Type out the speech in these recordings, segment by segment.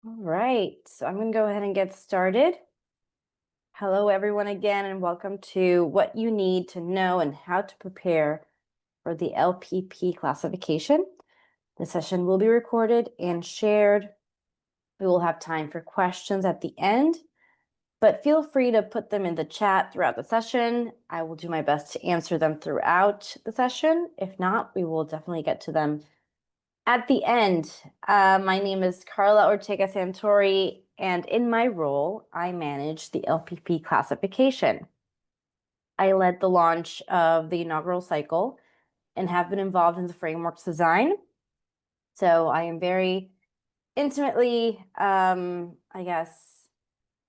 All right, so I'm going to go ahead and get started. Hello, everyone, again, and welcome to what you need to know and how to prepare for the LPP classification. The session will be recorded and shared. We will have time for questions at the end, but feel free to put them in the chat throughout the session. I will do my best to answer them throughout the session. If not, we will definitely get to them at the end. My name is Carla Ortega Santori, and in my role, I manage the LPP classification. I led the launch of the inaugural cycle and have been involved in the framework's design. So I am very intimately, I guess,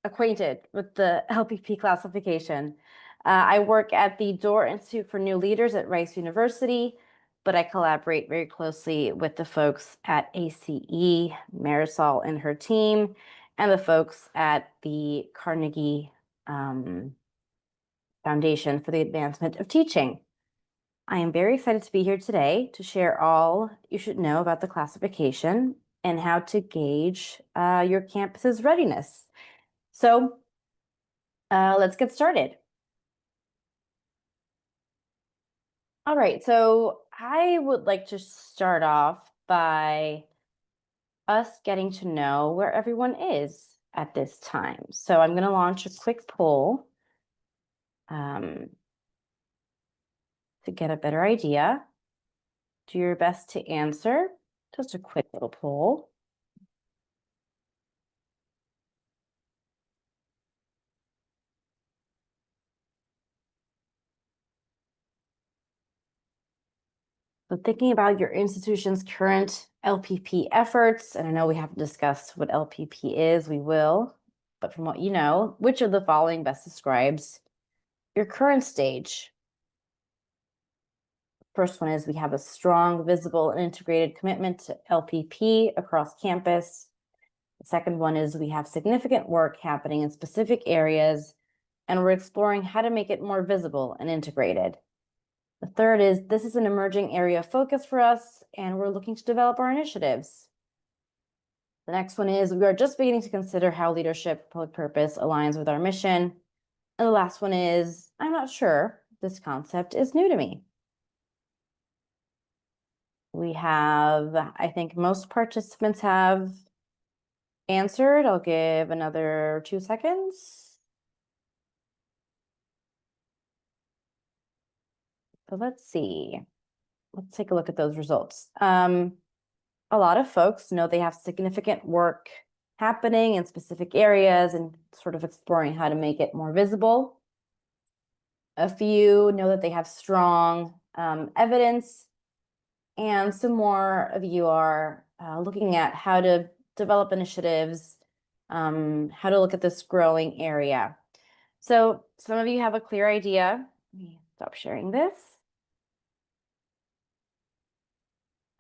acquainted with the LPP classification. I work at the Door Institute for New Leaders at Rice University, but I collaborate very closely with the folks at ACE, Marisol and her team, and the folks at the Carnegie Foundation for the Advancement of Teaching. I am very excited to be here today to share all you should know about the classification and how to gauge your campus's readiness. So let's get started. All right, so I would like to start off by us getting to know where everyone is at this time. So I'm going to launch a quick poll to get a better idea. Do your best to answer. Just a quick little poll. So thinking about your institution's current LPP efforts, and I know we haven't discussed what LPP is, we will, but from what you know, which of the following best describes your current stage? First one is we have a strong, visible, and integrated commitment to LPP across campus. The second one is we have significant work happening in specific areas, and we're exploring how to make it more visible and integrated. The third is this is an emerging area of focus for us, and we're looking to develop our initiatives. The next one is we are just beginning to consider how leadership for public purpose aligns with our mission. And the last one is I'm not sure. This concept is new to me. We have, I think most participants have answered. I'll give another 2 seconds. So let's see. Let's take a look at those results. A lot of folks know they have significant work happening in specific areas and sort of exploring how to make it more visible. A few know that they have strong evidence, and some more of you are looking at how to develop initiatives, how to look at this growing area. So some of you have a clear idea. Let me stop sharing this.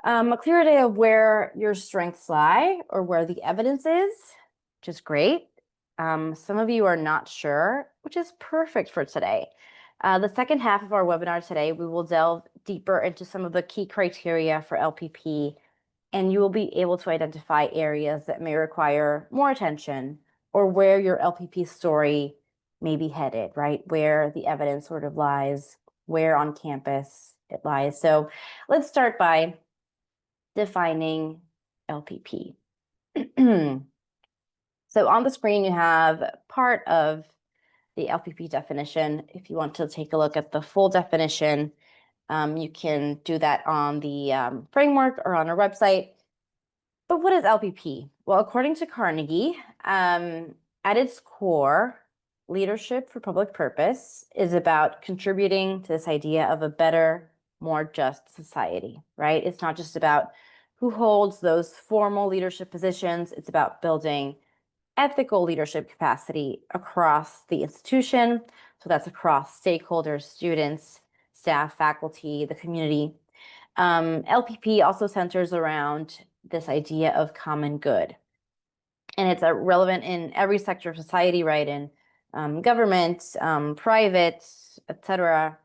A clear idea of where your strengths lie or where the evidence is, which is great. Some of you are not sure, which is perfect for today. The second half of our webinar today, we will delve deeper into some of the key criteria for LPP, and you will be able to identify areas that may require more attention or where your LPP story may be headed, right? Where the evidence sort of lies, where on campus it lies. So let's start by defining LPP. So on the screen, you have part of the LPP definition. If you want to take a look at the full definition, you can do that on the framework or on our website. But what is LPP? Well, according to Carnegie, at its core, leadership for public purpose is about contributing to this idea of a better, more just society, right? It's not just about who holds those formal leadership positions. It's about building ethical leadership capacity across the institution. So that's across stakeholders, students, staff, faculty, the community. LPP also centers around this idea of common good. And it's relevant in every sector of society, right? In government, private, etc.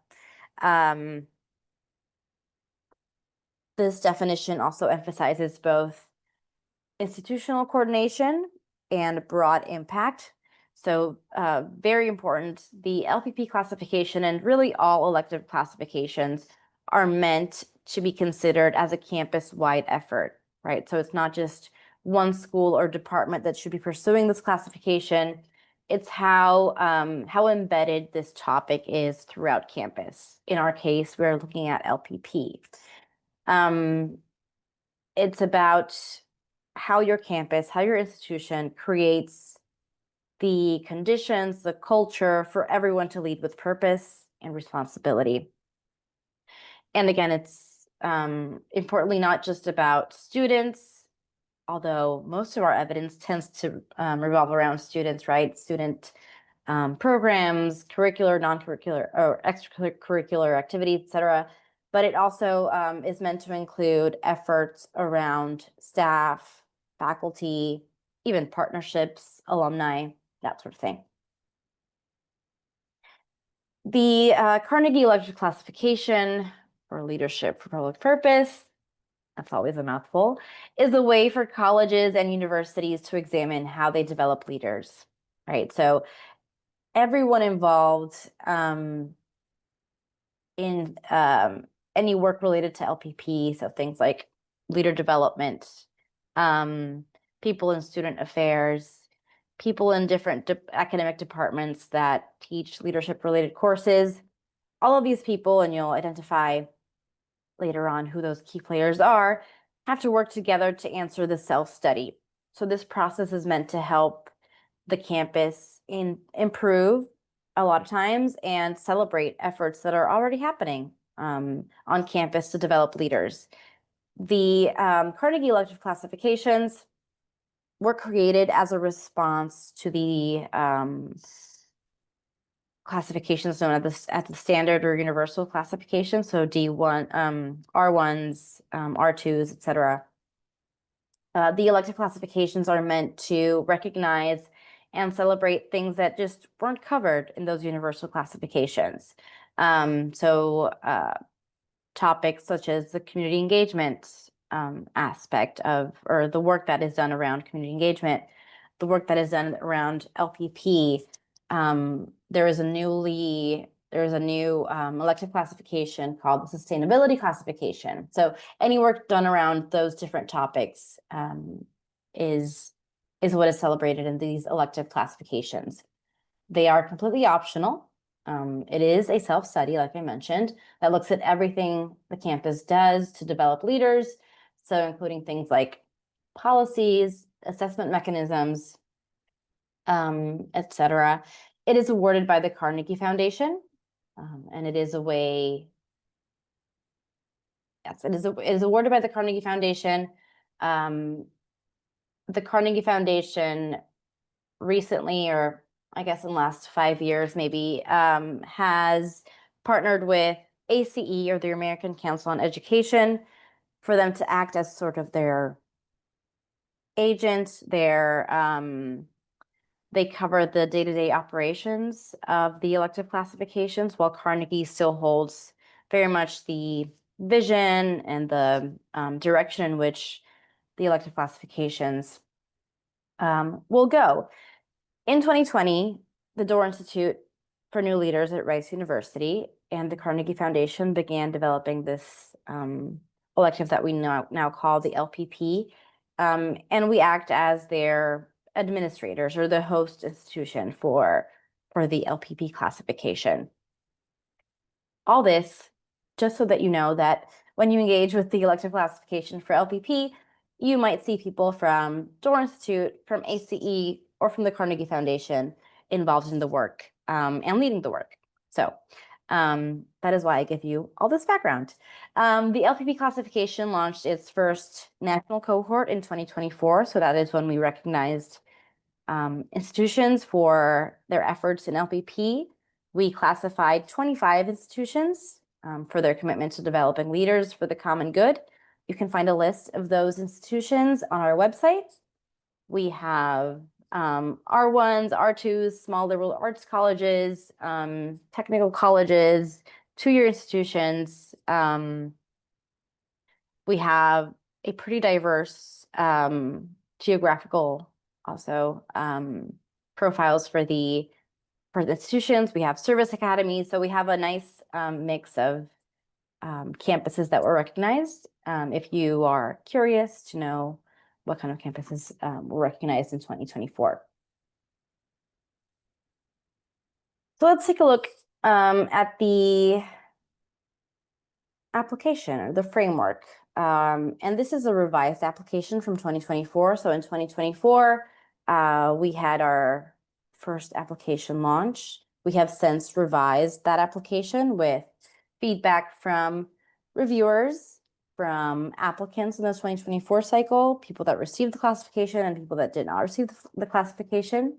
This definition also emphasizes both institutional coordination, and broad impact. So very important, the LPP classification and really all elective classifications are meant to be considered as a campus-wide effort, right? So it's not just one school or department that should be pursuing this classification. It's how embedded this topic is throughout campus. In our case, we're looking at LPP. It's about how your campus, how your institution creates the conditions, the culture for everyone to lead with purpose and responsibility. And again, it's importantly not just about students, although most of our evidence tends to revolve around students, right? Student programs, curricular, non-curricular, or extracurricular activities, et cetera. But it also is meant to include efforts around staff, faculty, even partnerships, alumni, that sort of thing. The Carnegie Elective Classification for Leadership for Public Purpose, that's always a mouthful, is a way for colleges and universities to examine how they develop leaders, right? So everyone involved in any work related to LPP, so things like leader development, people in student affairs, people in different academic departments that teach leadership-related courses, all of these people, and you'll identify later on who those key players are, have to work together to answer the self-study. So this process is meant to help the campus improve a lot of times and celebrate efforts that are already happening on campus to develop leaders. The Carnegie Elective Classifications were created as a response to the classifications known as the standard or universal classification, so D1, R1s, R2s, etc. The elective classifications are meant to recognize and celebrate things that just weren't covered in those universal classifications. Topics such as the community engagement aspect of, or the work that is done around community engagement, the work that is done around LPP. There is a new elective classification called the sustainability classification. So any work done around those different topics is what is celebrated in these elective classifications. They are completely optional. It is a self-study, like I mentioned, that looks at everything the campus does to develop leaders. So including things like policies, assessment mechanisms, etc. It is awarded by the Carnegie Foundation, and it is a way. Yes, it is awarded by the Carnegie Foundation. The Carnegie Foundation recently, or I guess in the last 5 years maybe, has partnered with ACE, or the American Council on Education, for them to act as sort of their agent, they cover the day-to-day operations of the elective classifications, while Carnegie still holds very much the vision and the direction in which the elective classifications will go. In 2020, the Door Institute for New Leaders at Rice University and the Carnegie Foundation began developing this elective that we now call the LPP, and we act as their administrators or the host institution for the LPP classification. All this just so that you know that when you engage with the elective classification for LPP, you might see people from Door Institute, from ACE, or from the Carnegie Foundation involved in the work and leading the work. So that is why I give you all this background. The LPP classification launched its first national cohort in 2024. So that is when we recognized institutions for their efforts in LPP. We classified 25 institutions for their commitment to developing leaders for the common good. You can find a list of those institutions on our website. We have R1s, R2s, small liberal arts colleges, technical colleges, two-year institutions. We have a pretty diverse geographical also profiles for the institutions. We have service academies, so we have a nice mix of campuses that were recognized. If you are curious to know what kind of campuses were recognized in 2024. So let's take a look at the application or the framework. And this is a revised application from 2024. So in 2024, we had our first application launch. We have since revised that application with feedback from reviewers, from applicants in the 2024 cycle, people that received the classification and people that did not receive the classification.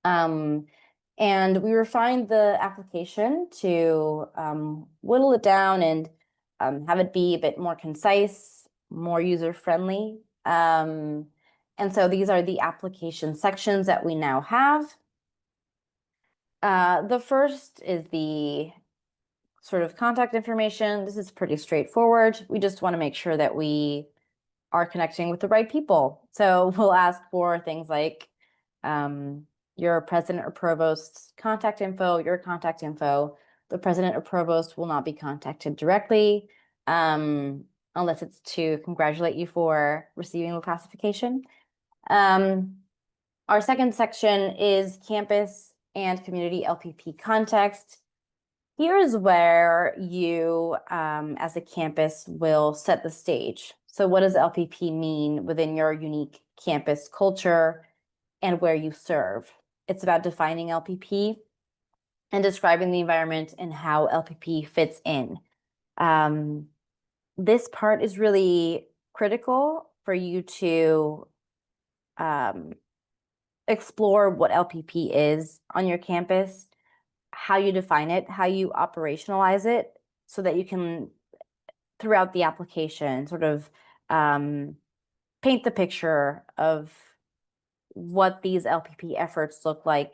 And we refined the application to whittle it down and have it be a bit more concise, more user-friendly. And so these are the application sections that we now have. The first is the sort of contact information. This is pretty straightforward. We just want to make sure that we are connecting with the right people. So we'll ask for things like your president or provost's contact info, your contact info. The president or provost will not be contacted directly unless it's to congratulate you for receiving the classification. Our second section is campus and community LPP context. Here is where you, as a campus, will set the stage. So what does LPP mean within your unique campus culture and where you serve? It's about defining LPP and describing the environment and how LPP fits in. This part is really critical for you to explore what LPP is on your campus, how you define it, how you operationalize it, so that you can, throughout the application, sort of paint the picture of what these LPP efforts look like,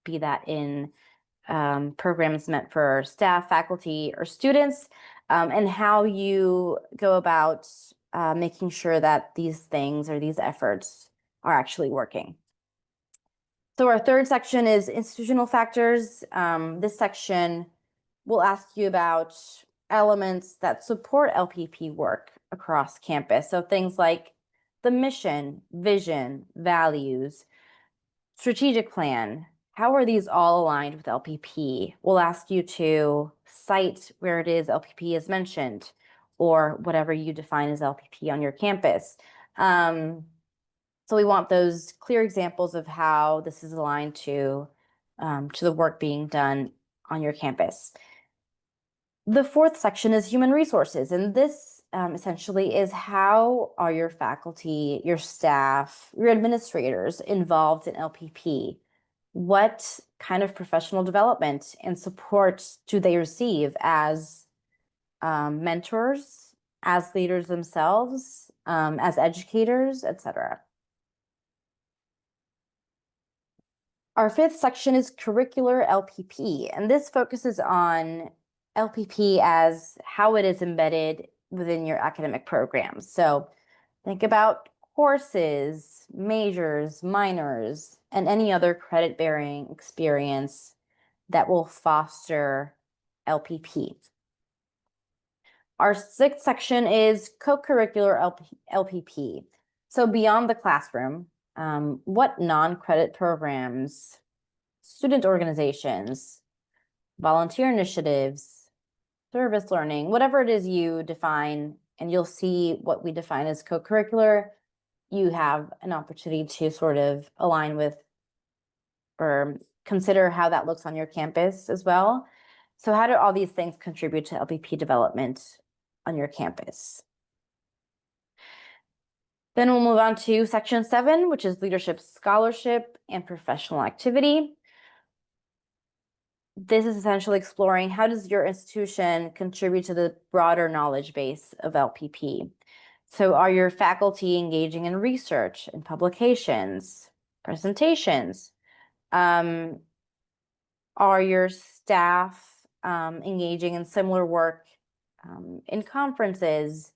be that in programs meant for staff, faculty, or students, and how you go about making sure that these things or these efforts are actually working. So our third section is institutional factors. This section will ask you about elements that support LPP work across campus. So things like the mission, vision, values, strategic plan. How are these all aligned with LPP? We'll ask you to cite where it is LPP is mentioned, or whatever you define as LPP on your campus. So we want those clear examples of how this is aligned to the work being done on your campus. The fourth section is human resources, and this essentially is how are your faculty, your staff, your administrators involved in LPP? What kind of professional development and support do they receive as mentors, as leaders themselves, as educators, etc.? Our fifth section is curricular LPP, and this focuses on LPP as how it is embedded within your academic programs. So think about courses, majors, minors, and any other credit-bearing experience that will foster LPP. Our sixth section is co-curricular LPP. So beyond the classroom, what non-credit programs, student organizations, volunteer initiatives, service learning, whatever it is you define, and you'll see what we define as co-curricular, you have an opportunity to sort of align with or consider how that looks on your campus as well. So how do all these things contribute to LPP development on your campus? Then we'll move on to section 7, which is leadership, scholarship, and professional activity. This is essentially exploring how does your institution contribute to the broader knowledge base of LPP. So are your faculty engaging in research and publications, presentations? Are your staff engaging in similar work in conferences,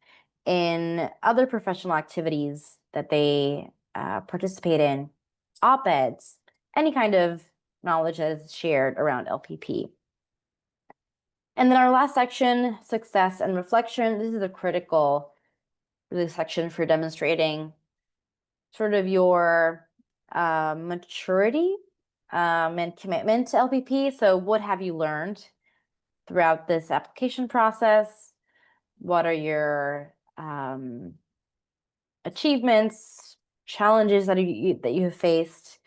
in other professional activities that they participate in, op-eds, any kind of knowledge that is shared around LPP. And then our last section, success and reflection. This is a critical really section for demonstrating sort of your maturity and commitment to LPP. So what have you learned throughout this application process? What are your achievements, challenges that you have faced,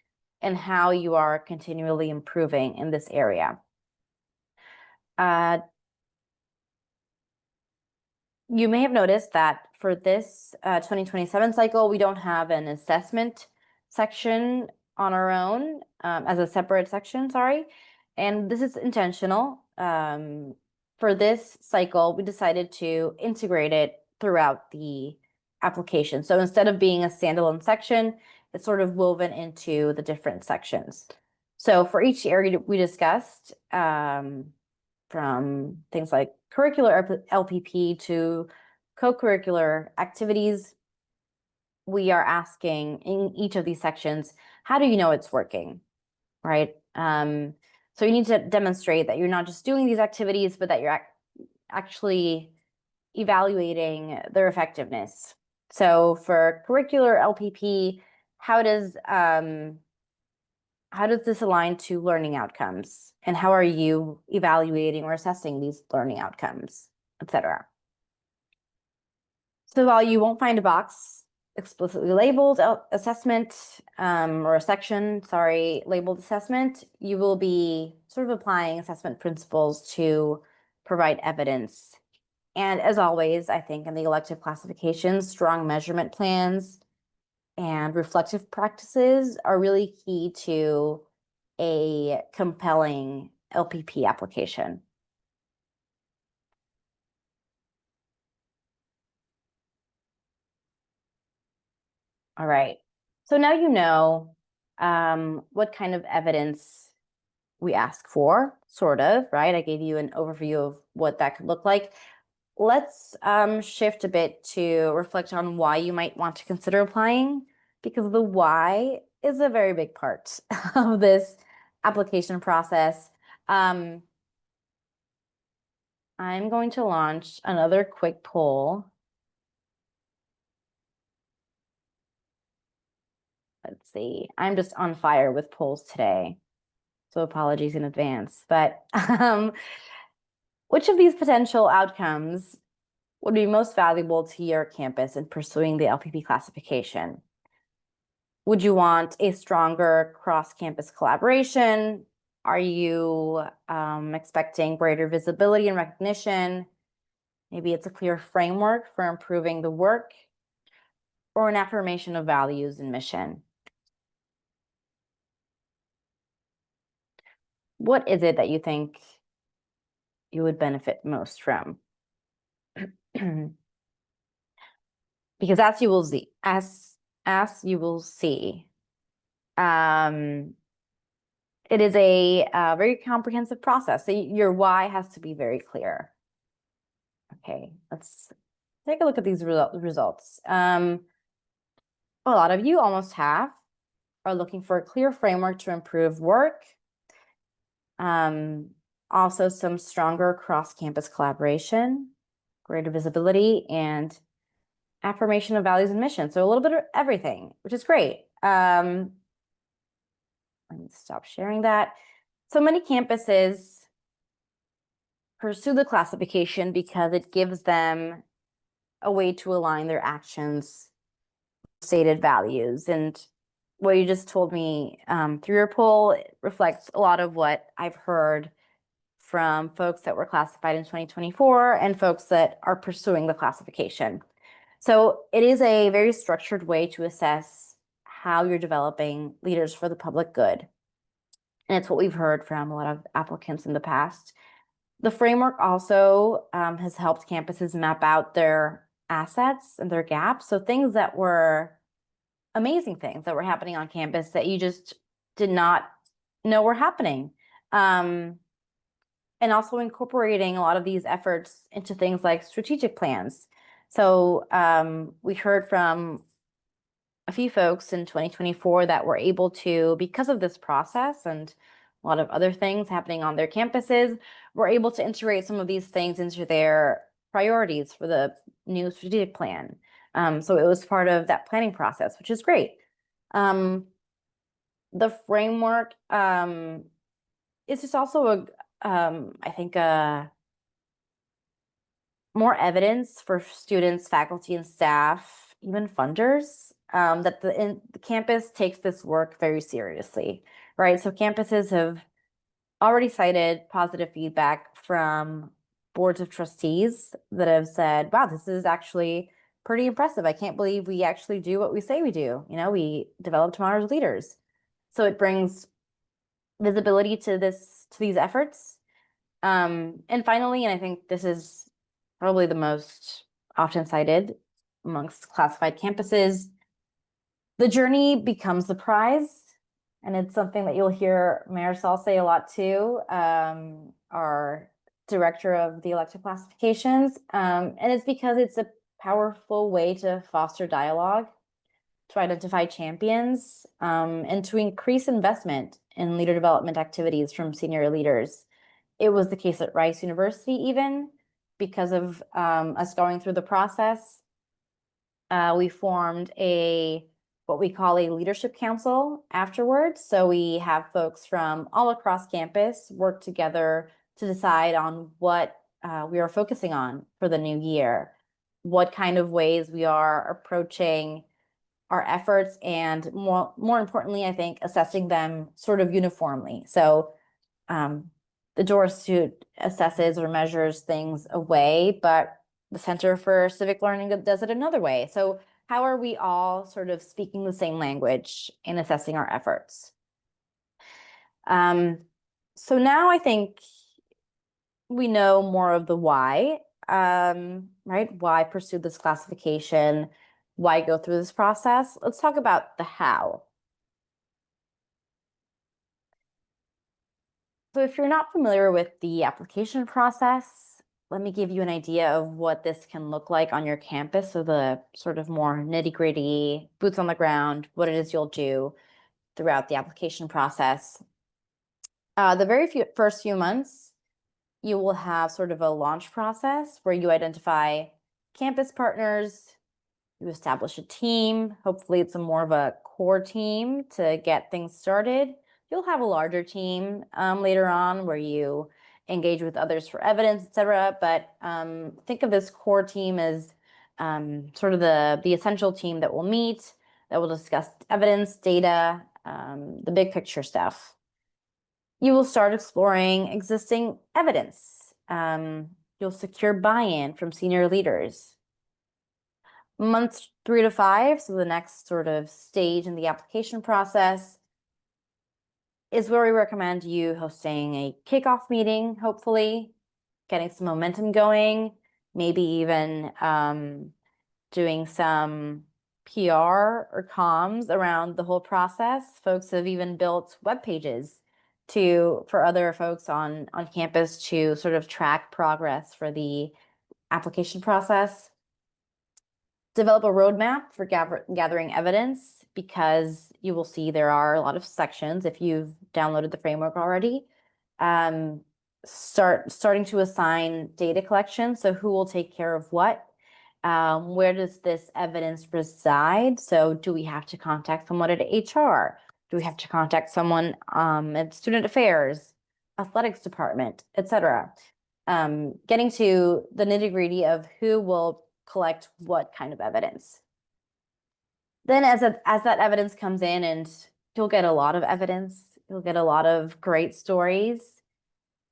and how you are continually improving in this area? You may have noticed that for this 2027 cycle, we don't have an assessment section on our own as a separate section, sorry. And this is intentional. For this cycle, we decided to integrate it throughout the application. So instead of being a standalone section, it's sort of woven into the different sections. So for each area we discussed, from things like curricular LPP to co-curricular activities, we are asking in each of these sections, how do you know it's working, right? So you need to demonstrate that you're not just doing these activities, but that you're actually evaluating their effectiveness. So for curricular LPP, how does this align to learning outcomes? And how are you evaluating or assessing these learning outcomes, etc.? So while you won't find a box explicitly labeled assessment or a section, sorry, labeled assessment, you will be sort of applying assessment principles to provide evidence. And as always, I think in the elective classifications, strong measurement plans and reflective practices are really key to a compelling LPP application. All right, so now you know what kind of evidence we ask for, sort of, right? I gave you an overview of what that could look like. Let's shift a bit to reflect on why you might want to consider applying, because the why is a very big part of this application process. I'm going to launch another quick poll. Let's see, I'm just on fire with polls today, so apologies in advance. But which of these potential outcomes would be most valuable to your campus in pursuing the LPP classification? Would you want a stronger cross-campus collaboration? Are you expecting greater visibility and recognition? Maybe it's a clear framework for improving the work, or an affirmation of values and mission. What is it that you think you would benefit most from? Because as you will see, it is a very comprehensive process. So your why has to be very clear. Okay, let's take a look at these results. A lot of you, almost half, are looking for a clear framework to improve work. Also some stronger cross-campus collaboration, greater visibility, and affirmation of values and mission. So a little bit of everything, which is great. Let me stop sharing that. So many campuses pursue the classification because it gives them a way to align their actions with stated values. And what you just told me through your poll reflects a lot of what I've heard from folks that were classified in 2024 and folks that are pursuing the classification. So it is a very structured way to assess how you're developing leaders for the public good. And it's what we've heard from a lot of applicants in the past. The framework also has helped campuses map out their assets and their gaps. So things that were amazing things that were happening on campus that you just did not know were happening. And also incorporating a lot of these efforts into things like strategic plans. So we heard from a few folks in 2024 that were able to, because of this process and a lot of other things happening on their campuses, were able to integrate some of these things into their priorities for the new strategic plan. So it was part of that planning process, which is great. The framework is just also I think more evidence for students, faculty, and staff, even funders, that the campus takes this work very seriously, right? So campuses have already cited positive feedback from boards of trustees that have said, wow, this is actually pretty impressive. I can't believe we actually do what we say we do. We develop tomorrow's leaders. So it brings visibility to these efforts. And finally, and I think this is probably the most often cited amongst classified campuses, the journey becomes the prize. And it's something that you'll hear Marisol say a lot too, our director of the elective classifications. And it's because it's a powerful way to foster dialogue, to identify champions, and to increase investment in leader development activities from senior leaders. It was the case at Rice University even, because of us going through the process. We formed what we call a leadership council afterwards. So we have folks from all across campus work together to decide on what we are focusing on for the new year, what kind of ways we are approaching our efforts, and more importantly, I think, assessing them sort of uniformly. So the Doors Institute assesses or measures things a way, but the Center for Civic Learning does it another way. So how are we all sort of speaking the same language in assessing our efforts? So now I think we know more of the why, right? Why pursue this classification? Why go through this process? Let's talk about the how. So if you're not familiar with the application process, let me give you an idea of what this can look like on your campus. So the sort of more nitty-gritty, boots on the ground, what it is you'll do throughout the application process. The very first few months, you will have sort of a launch process where you identify campus partners, you establish a team. Hopefully it's more of a core team to get things started. You'll have a larger team later on where you engage with others for evidence, etc. But think of this core team as sort of the essential team that will meet, that will discuss evidence, data, the big picture stuff. You will start exploring existing evidence. You'll secure buy-in from senior leaders. Months 3 to 5, so the next sort of stage in the application process, is where we recommend you hosting a kickoff meeting, hopefully, getting some momentum going, maybe even doing some PR or comms around the whole process. Folks have even built web pages for other folks on campus to sort of track progress for the application process. Develop a roadmap for gathering evidence, because you will see there are a lot of sections if you've downloaded the framework already. Starting to assign data collection. So who will take care of what? Where does this evidence reside? So do we have to contact someone at HR? Do we have to contact someone at student affairs, athletics department, etc.? Getting to the nitty-gritty of who will collect what kind of evidence. Then as that evidence comes in, and you'll get a lot of evidence, you'll get a lot of great stories.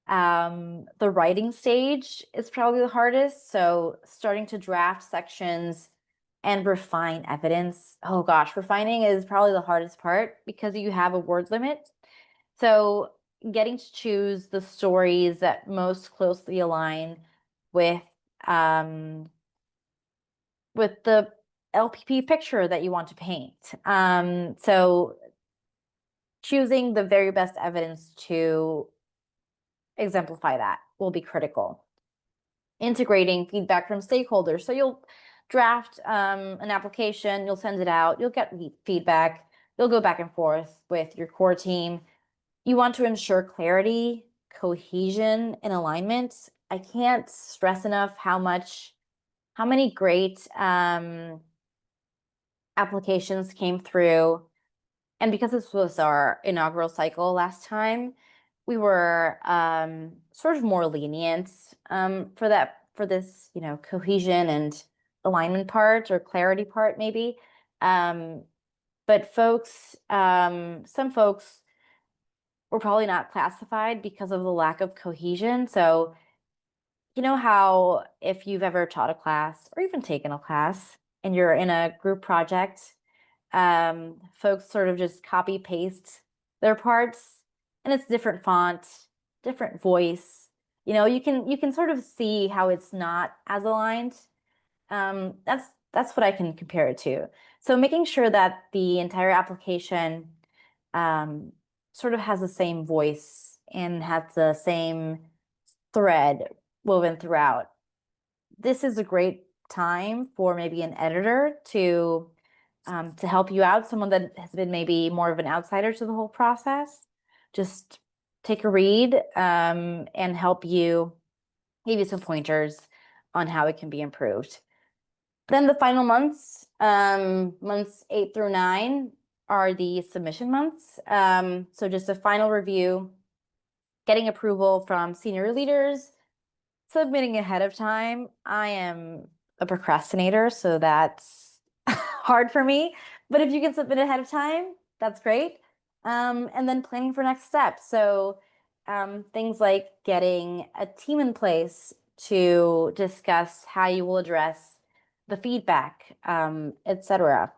The writing stage is probably the hardest. So starting to draft sections and refine evidence. Oh gosh, refining is probably the hardest part because you have a word limit. So getting to choose the stories that most closely align with the LPP picture that you want to paint. So choosing the very best evidence to exemplify that will be critical. Integrating feedback from stakeholders. So draft an application, you'll send it out, you'll get feedback, you'll go back and forth with your core team. You want to ensure clarity, cohesion, and alignment. I can't stress enough how many great applications came through. And because this was our inaugural cycle last time, we were sort of more lenient for this, cohesion and alignment part or clarity part, maybe. But some folks were probably not classified because of the lack of cohesion. So, you know how if you've ever taught a class or even taken a class and you're in a group project, folks sort of just copy paste their parts and it's different font, different voice. You can sort of see how it's not as aligned. That's what I can compare it to. So making sure that the entire application sort of has the same voice and has the same thread woven throughout. This is a great time for maybe an editor to help you out, someone that has been maybe more of an outsider to the whole process. Just take a read and help you, give you some pointers on how it can be improved. Then the final months, months 8 through 9, are the submission months. So just a final review, getting approval from senior leaders, submitting ahead of time. I am a procrastinator, so that's hard for me. But if you can submit ahead of time, that's great. And then planning for next steps. So things like getting a team in place to discuss how you will address the feedback, etc.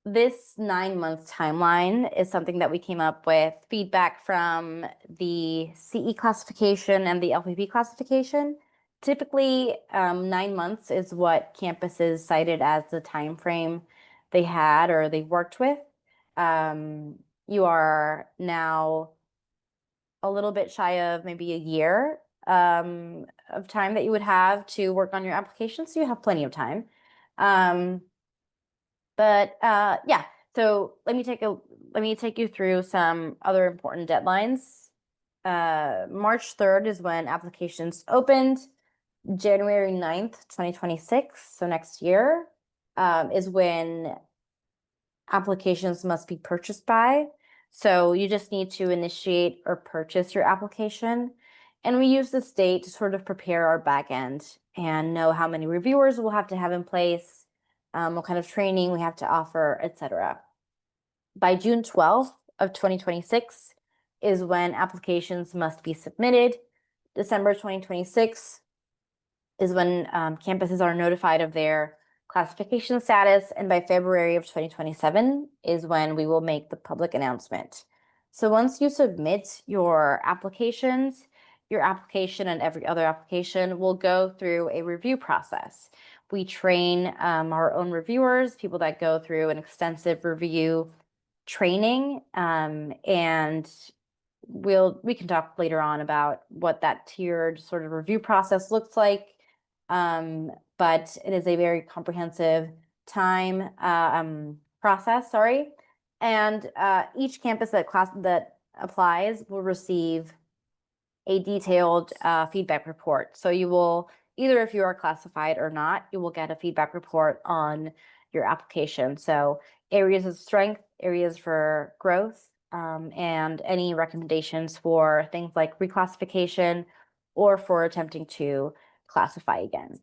This 9-month timeline is something that we came up with feedback from the CE classification and the LPP classification. Typically, 9 months is what campuses cited as the time frame they had or they worked with. You are now a little bit shy of maybe a year of time that you would have to work on your application, so you have plenty of time. Yeah, so let me take you through some other important deadlines. March 3rd is when applications opened. January 9th, 2026, so next year, is when applications must be purchased by. So you just need to initiate or purchase your application. And we use this date to sort of prepare our back end and know how many reviewers we'll have to have in place, what kind of training we have to offer, etc. By June 12th of 2026 is when applications must be submitted. December 2026 is when campuses are notified of their classification status, and by February of 2027 is when we will make the public announcement. So once you submit your applications, your application and every other application will go through a review process. We train our own reviewers, people that go through an extensive review training, and we can talk later on about what that tiered sort of review process looks like. But it is a very comprehensive process, sorry. And each campus that applies will receive a detailed feedback report. So you will, either if you are classified or not, you will get a feedback report on your application. So areas of strength, areas for growth, and any recommendations for things like reclassification or for attempting to classify again.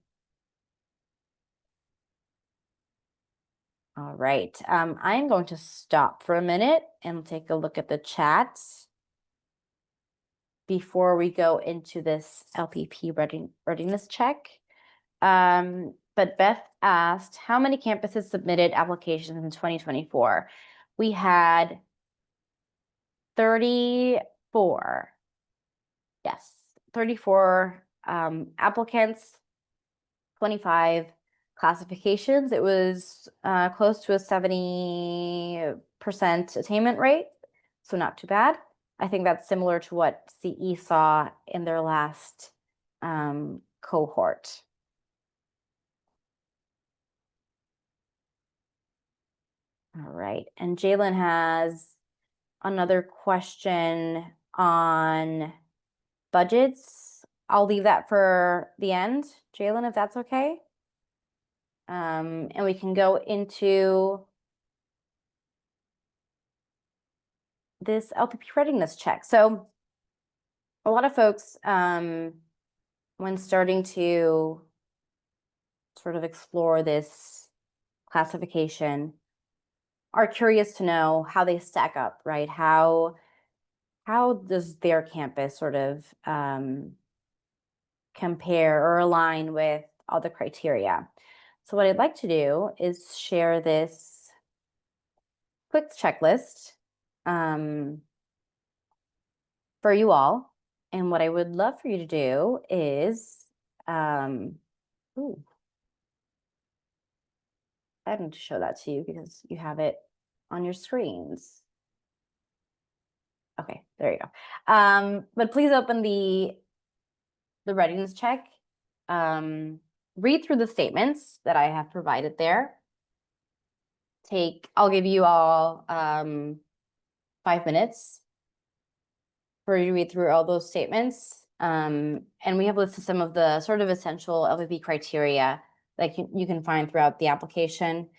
All right, I'm going to stop for a minute and take a look at the chat before we go into this LPP readiness check. But Beth asked, how many campuses submitted applications in 2024? We had 34. Yes, 34 applicants, 25 classifications. It was close to a 70% attainment rate, so not too bad. I think that's similar to what CE saw in their last cohort. All right, and Jalen has another question on budgets. I'll leave that for the end, Jalen, if that's okay. And we can go into this LPP readiness check. So a lot of folks, when starting to sort of explore this classification, are curious to know how they stack up, right? How does their campus sort of compare or align with all the criteria? So what I'd like to do is share this quick checklist for you all. And what I would love for you to do is, ooh, I need to show that to you because you have it on your screens. Okay, there you go. But please open the readiness check. Read through the statements that I have provided there. I'll give you all 5 minutes for you to read through all those statements. And we have listed some of the sort of essential LPP criteria that you can find throughout the application,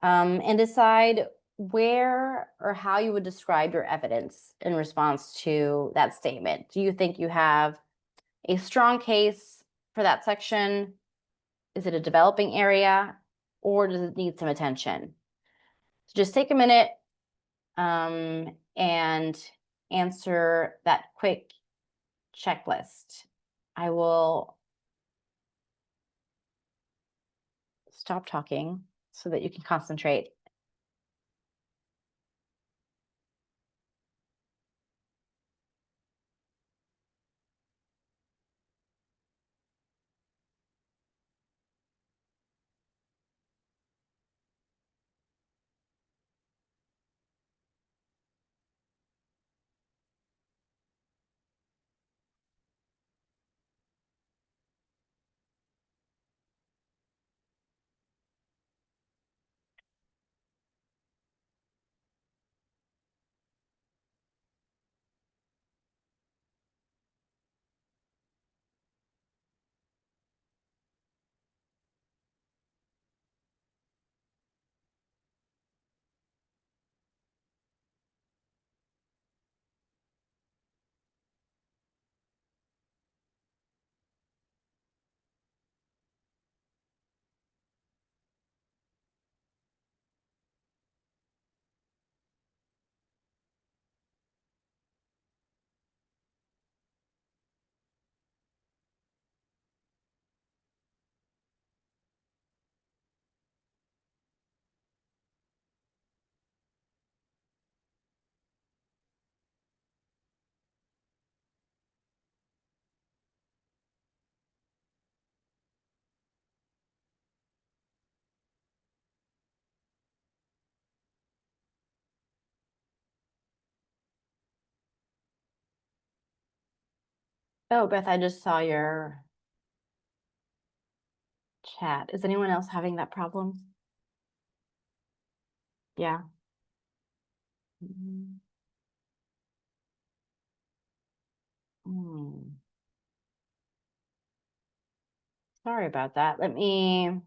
and decide where or how you would describe your evidence in response to that statement. Do you think you have a strong case for that section? Is it a developing area, or does it need some attention? So just take a minute and answer that quick checklist. I will stop talking so that you can concentrate. Oh, Beth, I just saw your chat. Is anyone else having that problem? Yeah. Mm. Hmm. Sorry about that. Let me.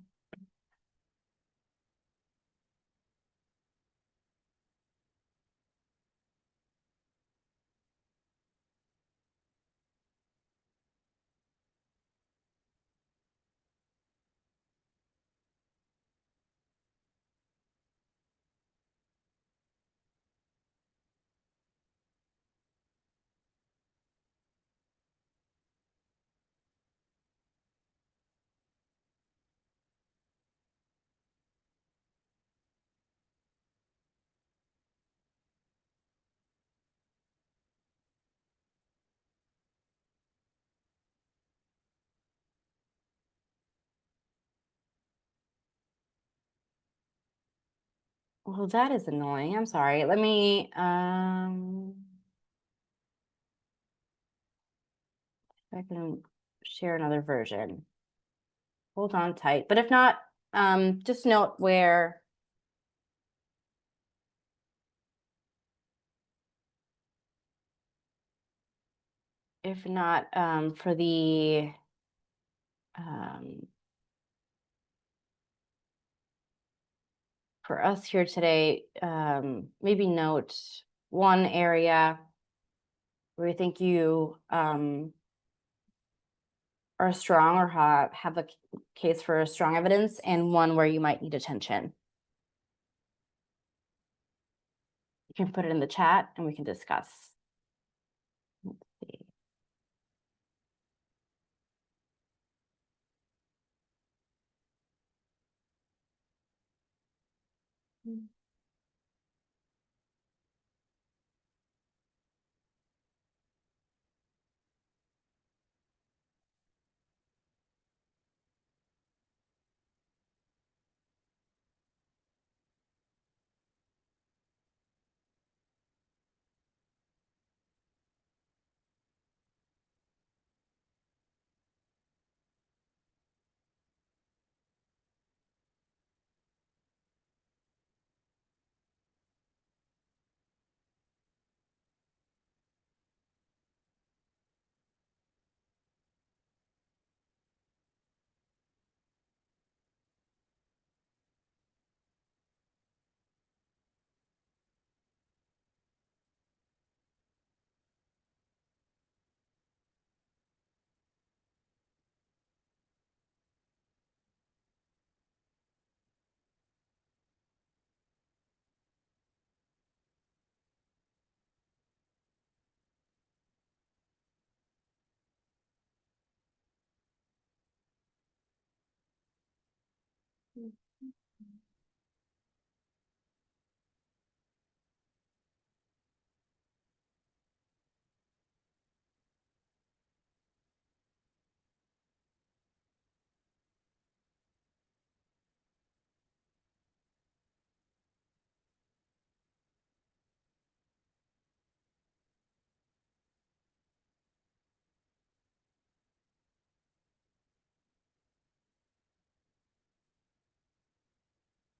Well, that is annoying. I'm sorry. Let me I can share another version. Hold on tight. But if not, just note where If not, for the for us here today, maybe note one area where you think you are strong or have a case for strong evidence, and one where you might need attention. You can put it in the chat and we can discuss. Let's see.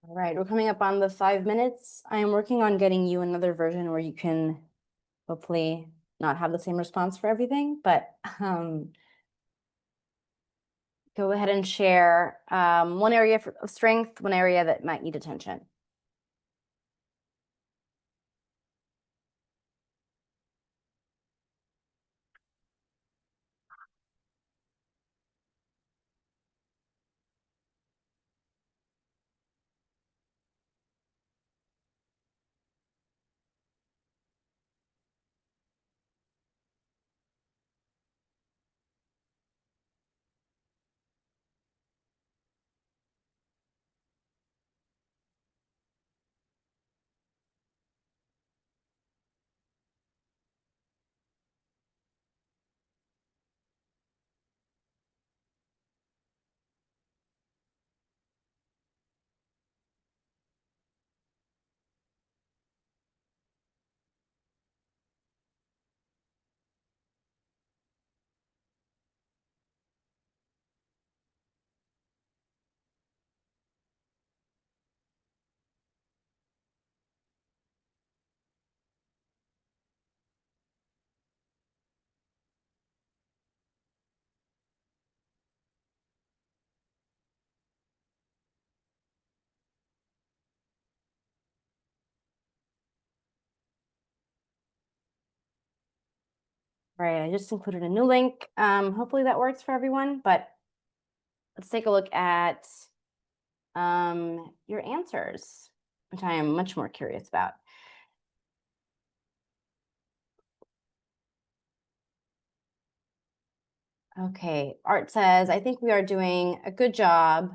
All right, we're coming up on the 5 minutes. I am working on getting you another version where you can hopefully not have the same response for everything, but go ahead and share one area of strength, one area that might need attention. All right, I just included a new link. Hopefully that works for everyone, but let's take a look at your answers, which I am much more curious about. Okay, Art says, I think we are doing a good job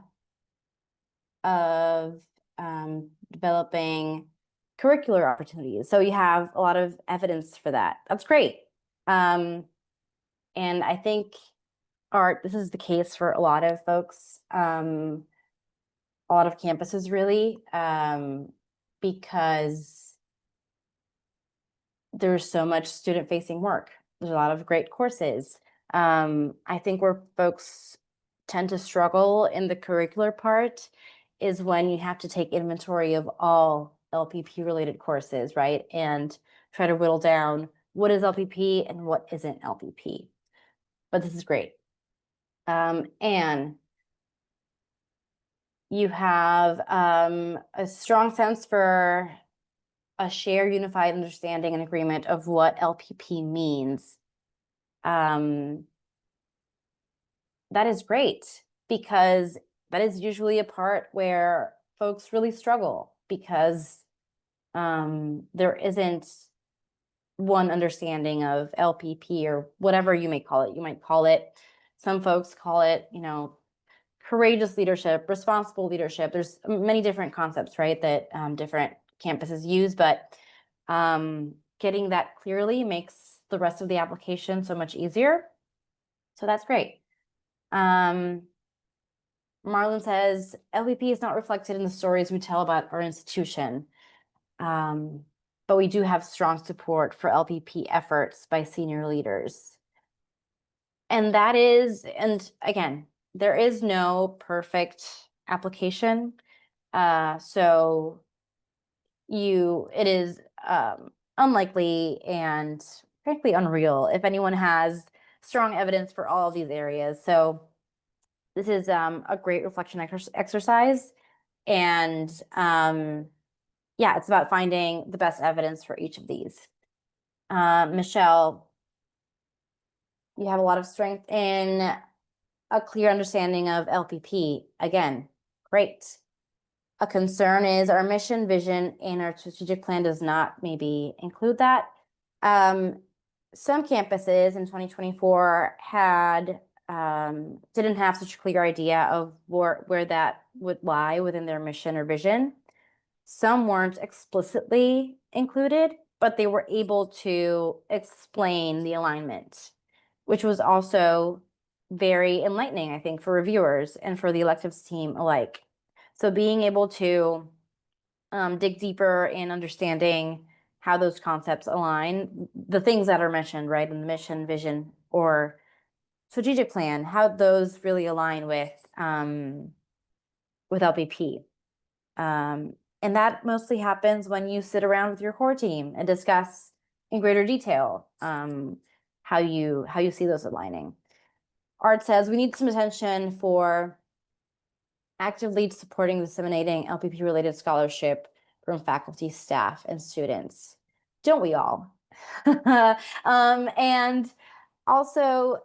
of developing curricular opportunities. So you have a lot of evidence for that. That's great. And I think, Art, this is the case for a lot of folks, a lot of campuses really, because there's so much student-facing work. There's a lot of great courses. I think where folks tend to struggle in the curricular part is when you have to take inventory of all LPP related courses, right? And try to whittle down what is LPP and what isn't LPP. But this is great. Anne, you have a strong sense for a shared unified understanding and agreement of what LPP means. That is great, because that is usually a part where folks really struggle, because there isn't one understanding of LPP, or whatever you may call it. You might call it, some folks call it, courageous leadership, responsible leadership. There's many different concepts, right, that different campuses use, but getting that clearly makes the rest of the application so much easier. So that's great. Marlon says, LPP is not reflected in the stories we tell about our institution, but we do have strong support for LPP efforts by senior leaders. And that is, and again, there is no perfect application. So it is unlikely and frankly unreal if anyone has strong evidence for all of these areas. So this is a great reflection exercise. And yeah, it's about finding the best evidence for each of these. Michelle, you have a lot of strength in a clear understanding of LPP. Again, great. A concern is our mission, vision, and our strategic plan does not maybe include that. Some campuses in 2024 didn't have such a clear idea of where that would lie within their mission or vision. Some weren't explicitly included, but they were able to explain the alignment, which was also very enlightening, I think, for reviewers and for the electives team alike. So being able to dig deeper in understanding how those concepts align, the things that are mentioned, right, in the mission, vision, or strategic plan, how those really align with LPP. And that mostly happens when you sit around with your core team and discuss in greater detail how you see those aligning. Art says we need some attention for actively supporting disseminating LPP-related scholarship from faculty, staff, and students. Don't we all? And also,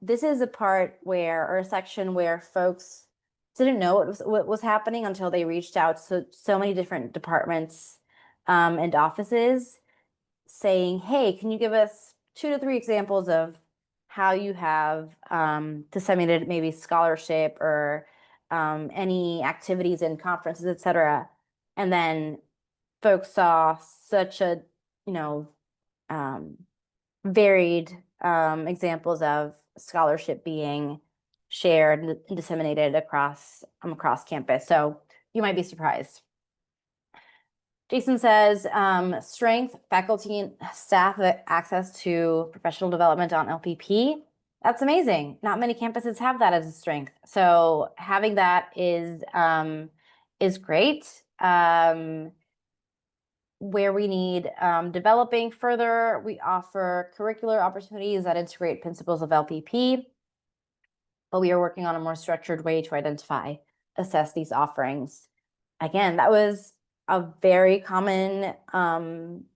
this is a part where, or a section where folks didn't know what was happening until they reached out to so many different departments and offices saying, hey, can you give us 2 to 3 examples of how you have disseminated maybe scholarship or any activities and conferences, etc. And then folks saw such a, varied examples of scholarship being shared and disseminated across campus. So you might be surprised. Jason says, strength, faculty and staff have access to professional development on LPP. That's amazing. Not many campuses have that as a strength. So having that is great. Where we need developing further, we offer curricular opportunities that integrate principles of LPP, but we are working on a more structured way to identify, assess these offerings. Again, that was a very common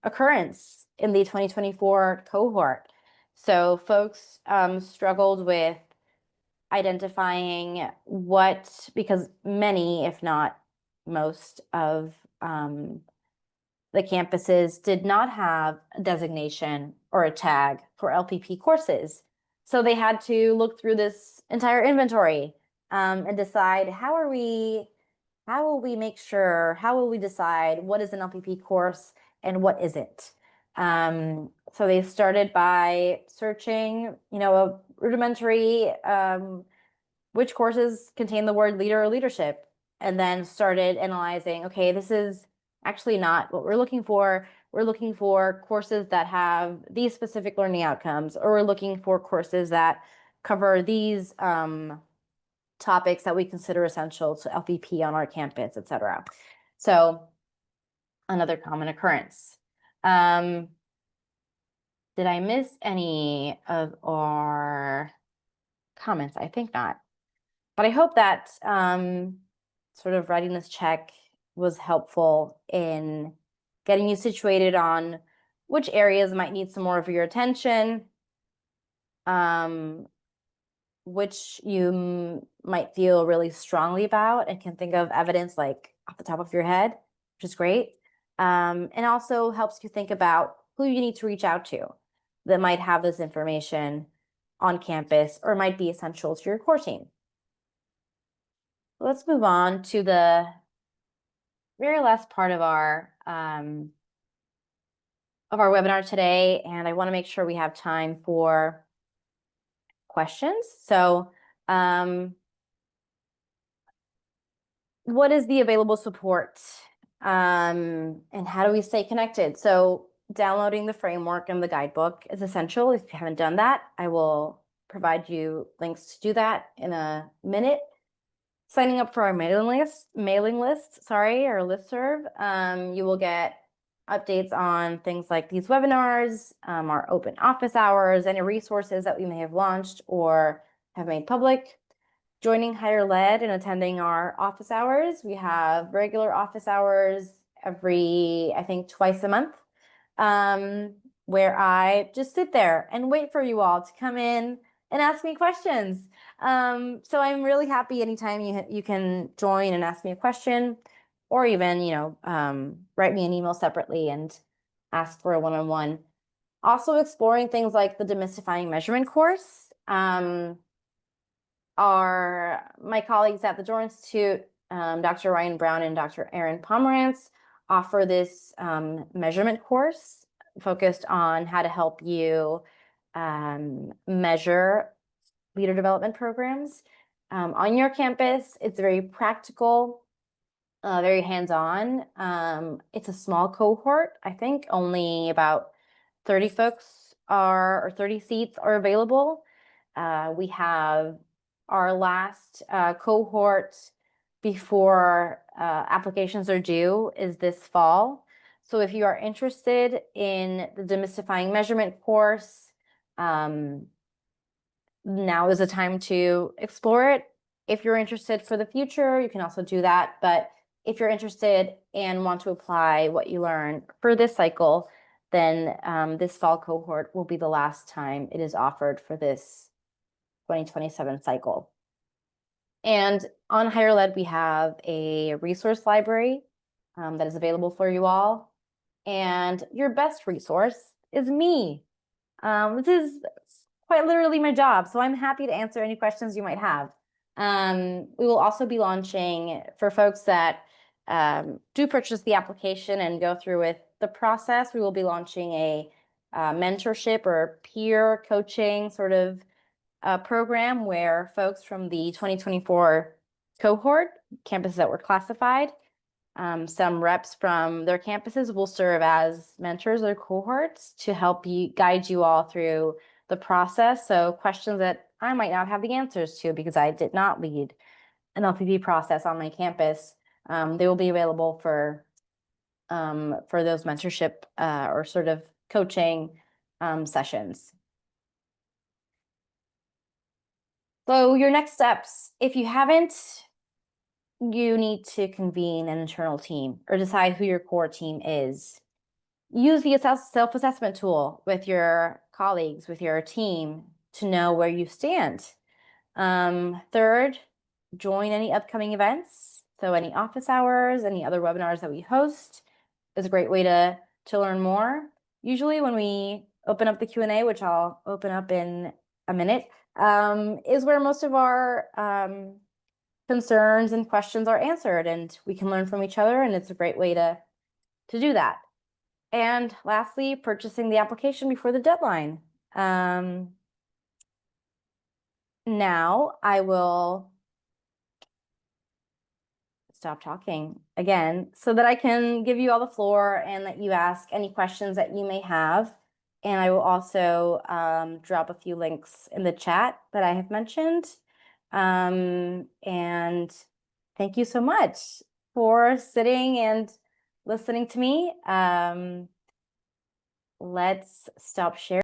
occurrence in the 2024 cohort. So folks struggled with identifying because many, if not most of the campuses did not have a designation or a tag for LPP courses. So they had to look through this entire inventory and decide how will we decide what is an LPP course and what isn't. So they started by searching, a rudimentary which courses contain the word leader or leadership, and then started analyzing, okay, this is actually not what we're looking for. We're looking for courses that have these specific learning outcomes, or we're looking for courses that cover these topics that we consider essential to LPP on our campus, etc. So another common occurrence. Did I miss any of our comments? I think not. But I hope that sort of readiness check was helpful in getting you situated on which areas might need some more of your attention, which you might feel really strongly about and can think of evidence like off the top of your head, which is great. And also helps you think about who you need to reach out to that might have this information on campus or might be essential to your core team. Let's move on to the very last part of our webinar today, and I want to make sure we have time for questions. So what is the available support and how do we stay connected? So downloading the framework and the guidebook is essential. If you haven't done that, I will provide you links to do that in a minute. Signing up for our mailing list, or listserv, you will get updates on things like these webinars, our open office hours, any resources that we may have launched or have made public. Joining Higher Lead and attending our office hours. We have regular office hours every, I think, twice a month, where I just sit there and wait for you all to come in and ask me questions. So I'm really happy anytime you can join and ask me a question, or even, write me an email separately and ask for a one-on-one. Also exploring things like the demystifying measurement course. My colleagues at the Door Institute, Dr. Ryan Brown and Dr. Aaron Pomerantz, offer this measurement course focused on how to help you measure leader development programs on your campus. It's very practical, very hands-on. It's a small cohort. I think only about 30 folks or 30 seats are available. We have our last cohort before applications are due is this fall. So if you are interested in the demystifying measurement course, now is the time to explore it. If you're interested for the future, you can also do that. But if you're interested and want to apply what you learn for this cycle, then this fall cohort will be the last time it is offered for this 2027 cycle. And on Higher Lead, we have a resource library that is available for you all. And your best resource is me. This is quite literally my job, so I'm happy to answer any questions you might have. We will also be launching, for folks that do purchase the application and go through with the process, we will be launching a mentorship or peer coaching sort of program where folks from the 2024 cohort, campuses that were classified, some reps from their campuses will serve as mentors or cohorts to help guide you all through the process. So questions that I might not have the answers to because I did not lead an LPP process on my campus, they will be available for those mentorship or sort of coaching sessions. So your next steps, if you haven't, you need to convene an internal team or decide who your core team is. Use the self-assessment tool with your colleagues, with your team to know where you stand. Third, join any upcoming events. So any office hours, any other webinars that we host is a great way to learn more. Usually when we open up the Q&A, which I'll open up in a minute, is where most of our concerns and questions are answered, and we can learn from each other, and it's a great way to do that. And lastly, purchasing the application before the deadline. Now I will stop talking again so that I can give you all the floor and let you ask any questions that you may have. And I will also drop a few links in the chat that I have mentioned. And thank you so much for sitting and listening to me. Let's stop sharing.